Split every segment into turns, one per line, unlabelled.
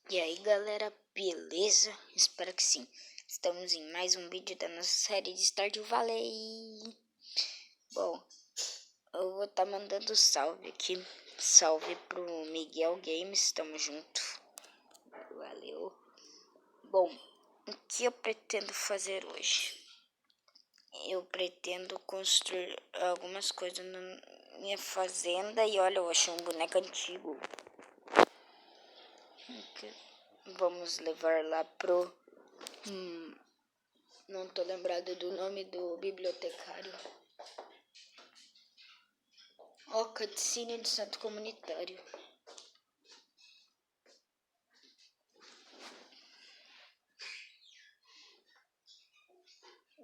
E aí galera, beleza? Espero que sim. Estamos em mais um vídeo da nossa série de Stardew Valley. Bom, eu vou estar mandando salve aqui. Salve pro Miguel Games, tamo junto. Valeu. Bom, o que eu pretendo fazer hoje? Eu pretendo construir algumas coisas na minha fazenda. E olha, eu achei um boneco antigo. Vamos levar lá pro... não tô lembrado do nome do bibliotecário. Ó, cutscene do centro comunitário.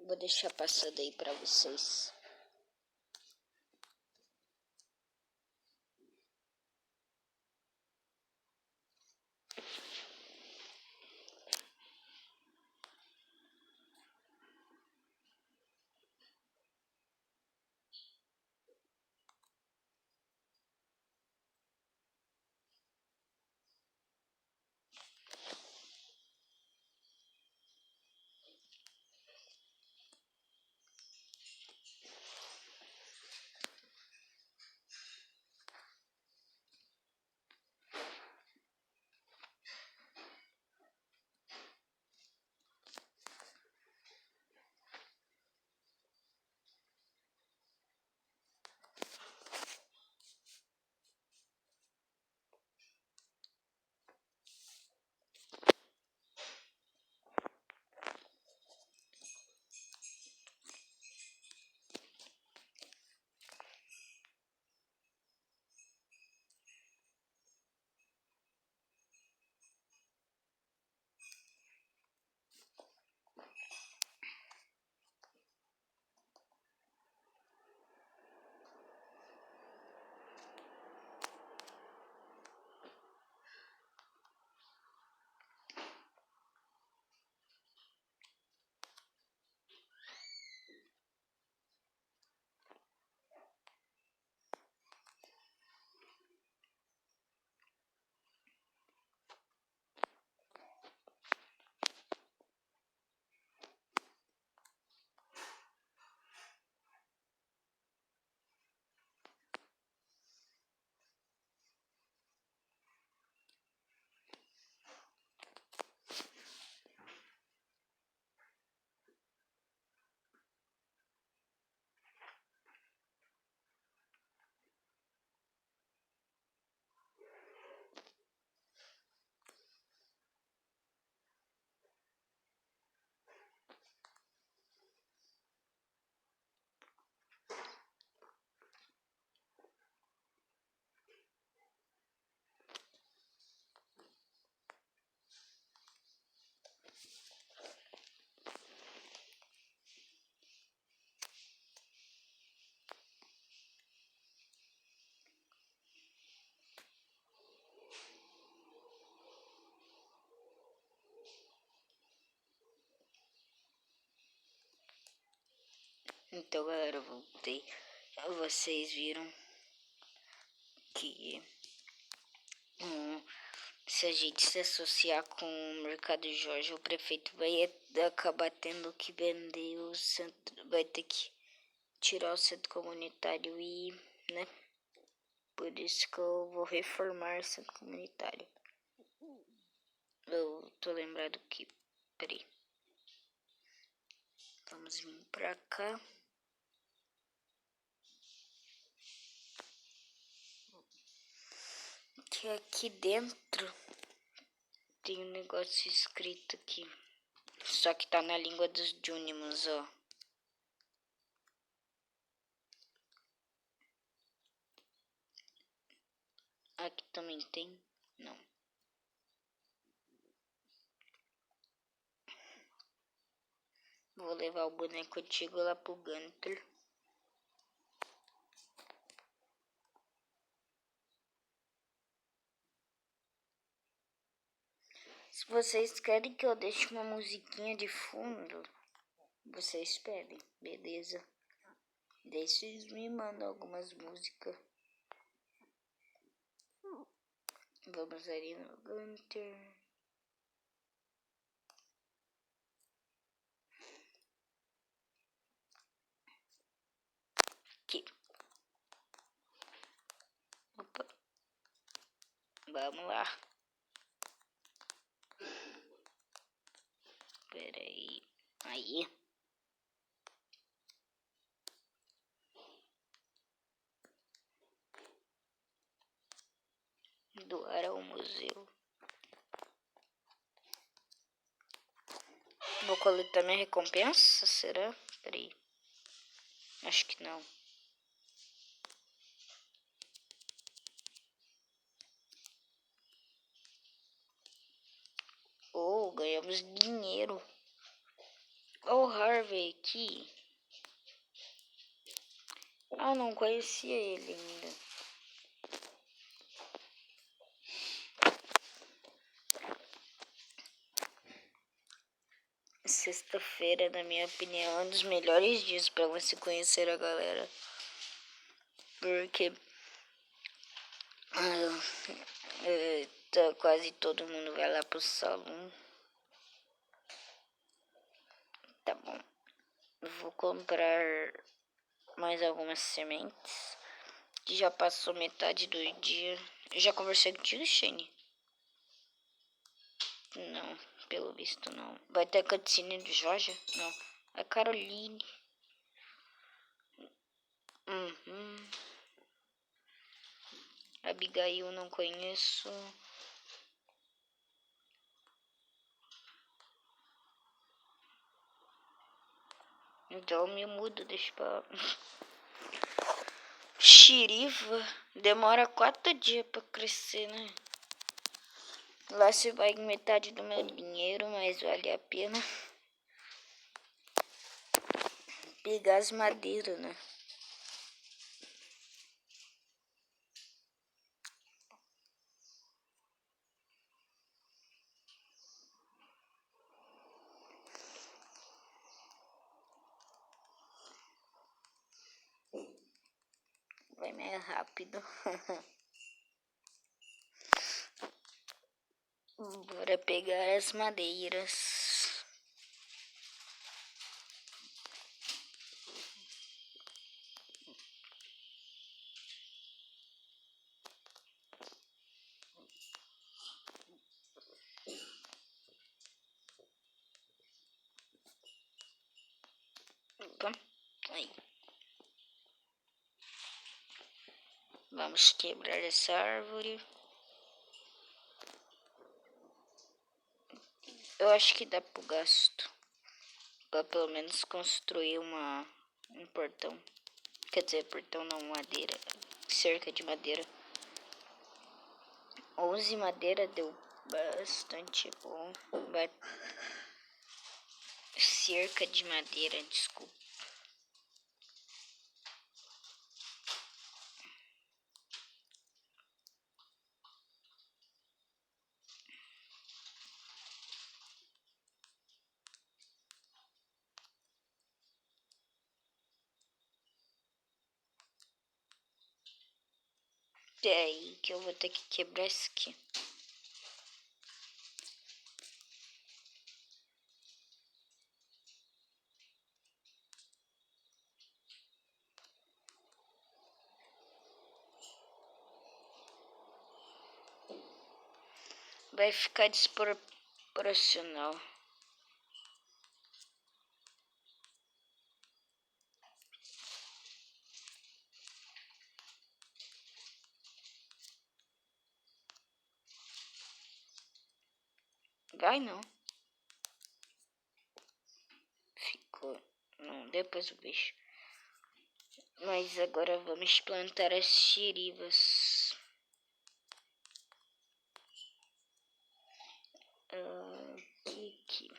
Vou deixar passando aí pra vocês. Então galera, eu voltei. Vocês viram que se a gente se associar com o Mercado Jorge, o prefeito vai acabar tendo que vender o centro, vai ter que tirar o centro comunitário e, né? Por isso que eu vou reformar o centro comunitário. Eu tô lembrado que, peraí, vamos vir pra cá. Que aqui dentro tem um negócio escrito aqui. Só que tá na língua dos Junimos, ó. Aqui também tem? Não. Vou levar o boneco antigo lá pro Gunter. Se vocês querem que eu deixe uma musiquinha de fundo, vocês pedem, beleza? Daí vocês me mandam algumas músicas. Vamos ali no Gunter. Vamos lá. Pera aí. Aí. Doar ao museu. Vou coletar minha recompensa? Será? Peraí. Acho que não. Oh, ganhamos dinheiro. Oh, Harvey aqui. Ah, não conhecia ele ainda. Sexta-feira, na minha opinião, é um dos melhores dias para você conhecer a galera. Porque quase todo mundo vai lá pro salão. Tá bom. Vou comprar mais algumas sementes. Que já passou metade do dia. Eu já conversei contigo, Shane? Não, pelo visto não. Vai ter a cutscene do Jorge? Não. A Caroline. Uhum. Abigail não conheço. Então me mudo, deixa pra... Xiriva demora 4 dias pra crescer, né? Lá se vai metade do meu dinheiro, mas vale a pena pegar as madeiras, né? Vai mais rápido. Bora pegar as madeiras. Opa, aí. Vamos quebrar essa árvore. Eu acho que dá pro gasto. Pra pelo menos construir um portão. Quer dizer, portão não, madeira. Cerca de madeira. 11 madeira deu bastante bom. Cerca de madeira, desculpa. É aí que eu vou ter que quebrar isso aqui. Vai ficar desproporcional. Vai não. Ficou. Não, depois eu vejo. Mas agora vamos plantar as xerivas. Aqui.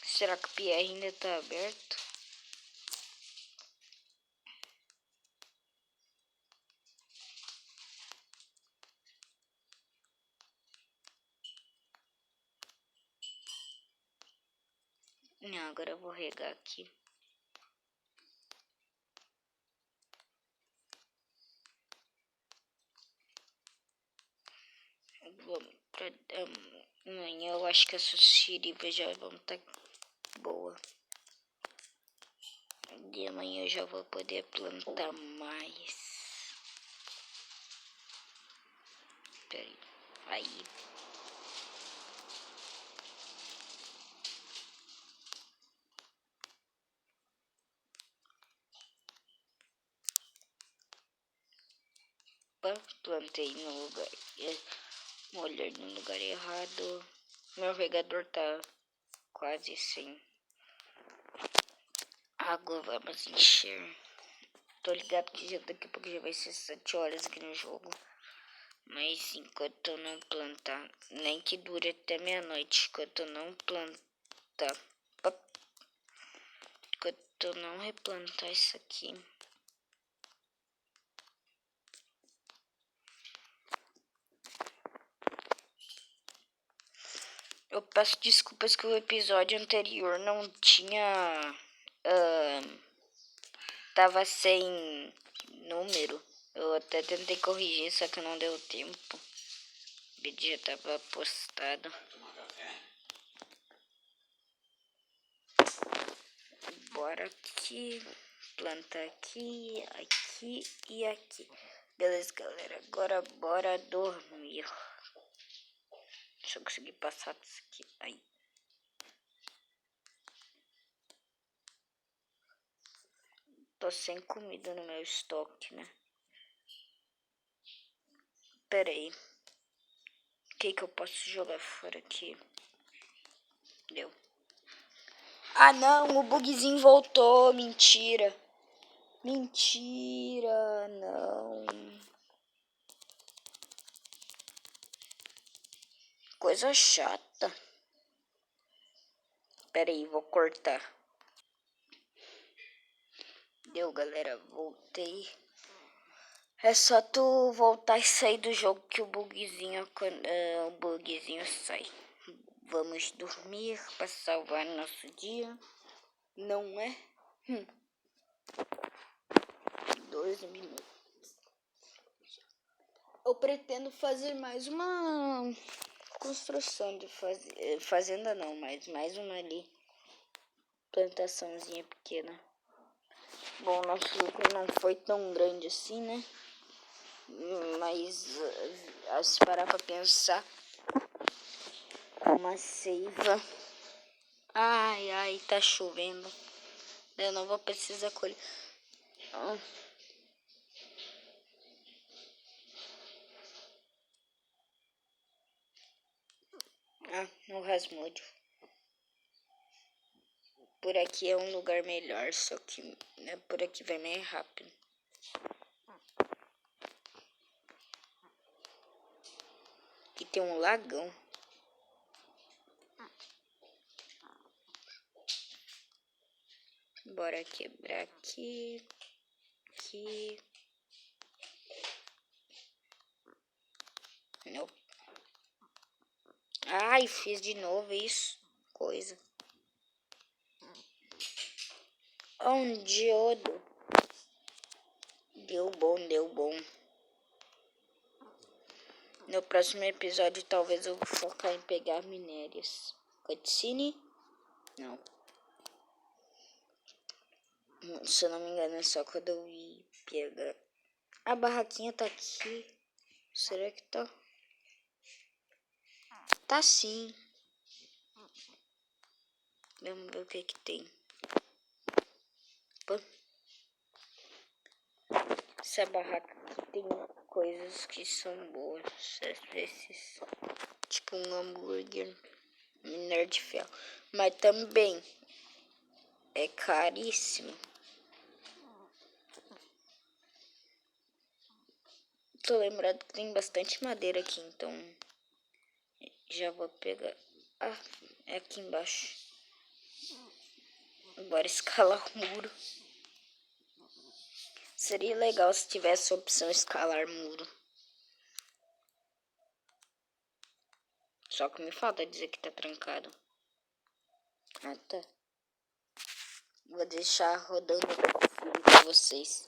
Será que o Pierre ainda tá aberto? Não, agora eu vou regar aqui. Vamos pra Amanhã eu acho que essas xiribas já vão estar boa. De amanhã eu já vou poder plantar mais. Peraí. Aí. Plantei no lugar. Molhei no lugar errado. Meu regador tá quase sem água. Vamos encher. Tô ligado que daqui a pouco já vai ser 7 horas aqui no jogo. Mas enquanto eu não plantar, nem que dure até meia-noite, enquanto eu não plantar, enquanto eu não replantar isso aqui. Eu peço desculpas que o episódio anterior não tinha... tava sem número. Eu até tentei corrigir, só que não deu tempo. O vídeo já tava postado. Bora aqui, plantar aqui, aqui e aqui. Beleza, galera, agora bora dormir. Deixa eu conseguir passar disso aqui. Aí. Tô sem comida no meu estoque, né? Pera aí. O que eu posso jogar fora aqui? Deu. Ah, não, o bugzinho voltou. Mentira. Mentira, não. Coisa chata. Pera aí, vou cortar. Deu, galera, voltei. É só tu voltar e sair do jogo que o bugzinho sai. Vamos dormir para salvar nosso dia. Não é? 12 minutos. Eu pretendo fazer mais uma construção de fazenda não, mas mais uma ali. Plantaçãozinha pequena. Bom, nosso lucro não foi tão grande assim, né? Mas se parar pra pensar, uma seiva. Ai, ai, tá chovendo. Eu não vou precisar colher. No Rasmúdio. Por aqui é um lugar melhor, só que né, por aqui vai mais rápido. Aqui tem um lagão. Bora quebrar aqui. Aqui. Não. Ai, fiz de novo isso. Coisa. Um diodo. Deu bom, deu bom. No próximo episódio, talvez eu vou focar em pegar minérios. Cutscene? Não. Se eu não me engano, é só quando eu ir pegar. A barraquinha tá aqui. Será que tá? Tá sim. Vamos ver o que tem. Opa. Essa barraca aqui tem coisas que são boas. Às vezes, tipo um hambúrguer, minério de ferro. Mas também é caríssimo. Tô lembrado que tem bastante madeira aqui, então já vou pegar. Ah, é aqui embaixo. Bora escalar o muro. Seria legal se tivesse a opção escalar muro. Só que me falta dizer que tá trancado. Ah, tá. Vou deixar rodando pra vocês.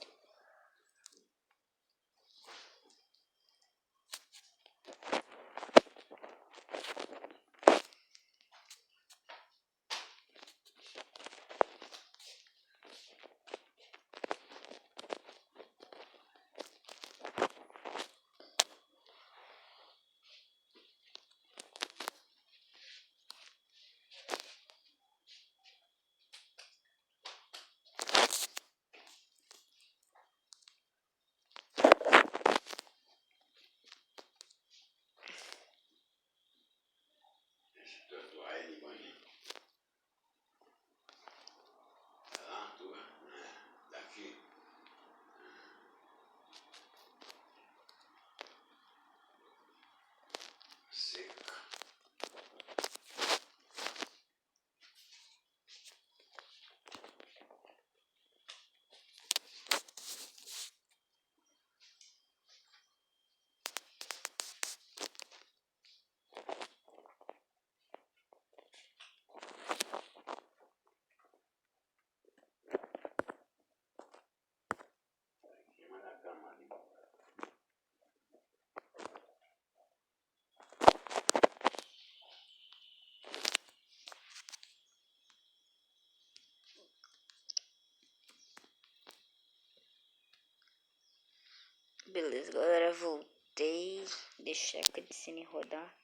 Beleza, galera, voltei. Deixa a cutscene rodar.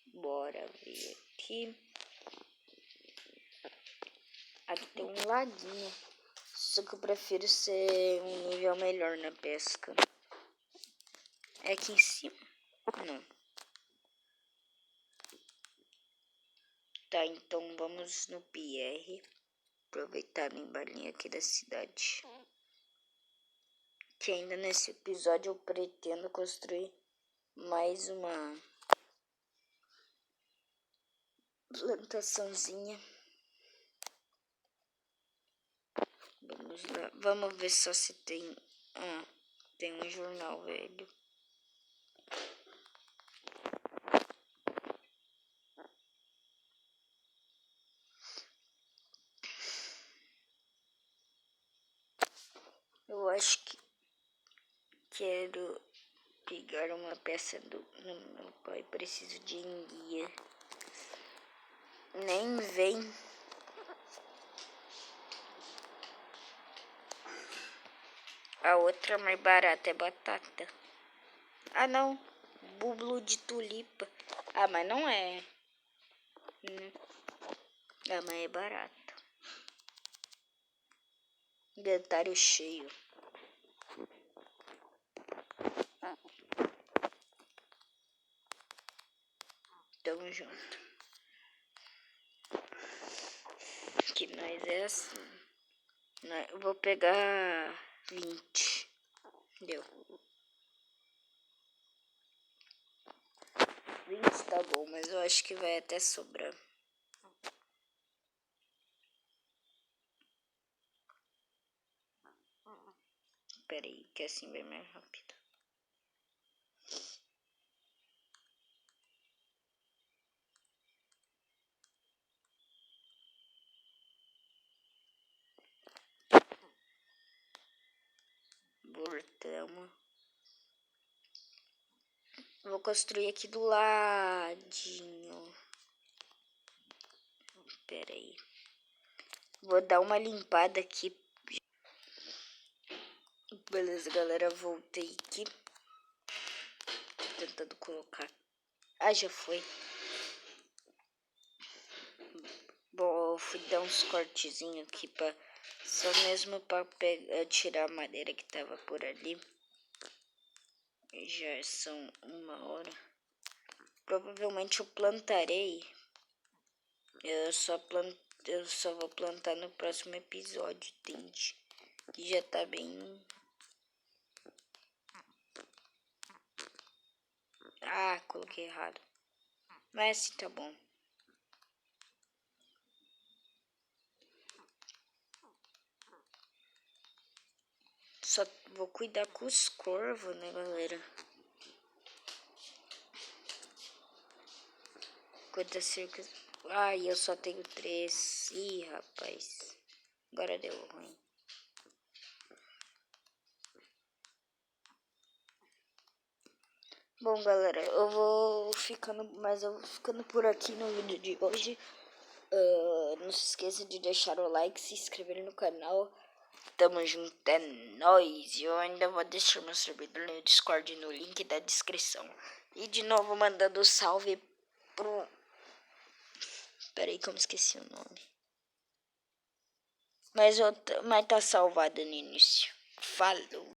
Bora ver aqui. Aqui tem um laguinho. Só que eu prefiro ser um nível melhor na pesca. É aqui em cima? Não. Tá, então vamos no PR. Aproveitar a balinha aqui da cidade. Que ainda nesse episódio eu pretendo construir mais uma plantaçãozinha. Vamos lá. Vamos ver só se tem... Ah, tem um jornal velho. Eu acho que quero pegar uma peça do meu pai. Preciso de enguia. Nem vem. A outra mais barata é batata. Ah, não. Bublo de tulipa. Ah, mas não é. Ah, mas é barato. Inventário cheio. Tamo junto. Que nós é assim. Eu vou pegar 20. Deu. 20 tá bom, mas eu acho que vai até sobrar. Pera aí, que assim vai mais rápido. Voltamos. Vou construir aqui do ladinho. Pera aí. Vou dar uma limpada aqui. Beleza, galera. Voltei aqui. Tô tentando colocar. Ah, já foi. Bom, eu fui dar uns cortezinhos aqui pra... Só mesmo pra tirar a madeira que tava por ali. Já são 1 hora. Provavelmente eu plantarei. Eu só vou plantar no próximo episódio, entende? Que já tá bem... Ah, coloquei errado. Mas assim tá bom. Só vou cuidar com os corvos, né, galera? Quantas cercas... Ai, eu só tenho 3. Ih, rapaz. Agora deu ruim. Bom, galera, eu vou ficando por aqui no vídeo de hoje. Não se esqueça de deixar o like, se inscrever no canal. Tamo junto, é nóis. Eu ainda vou deixar meu servidor no Discord no link da descrição. E de novo mandando salve pro... Peraí que eu me esqueci o nome. Mas tá salvado no início. Falou.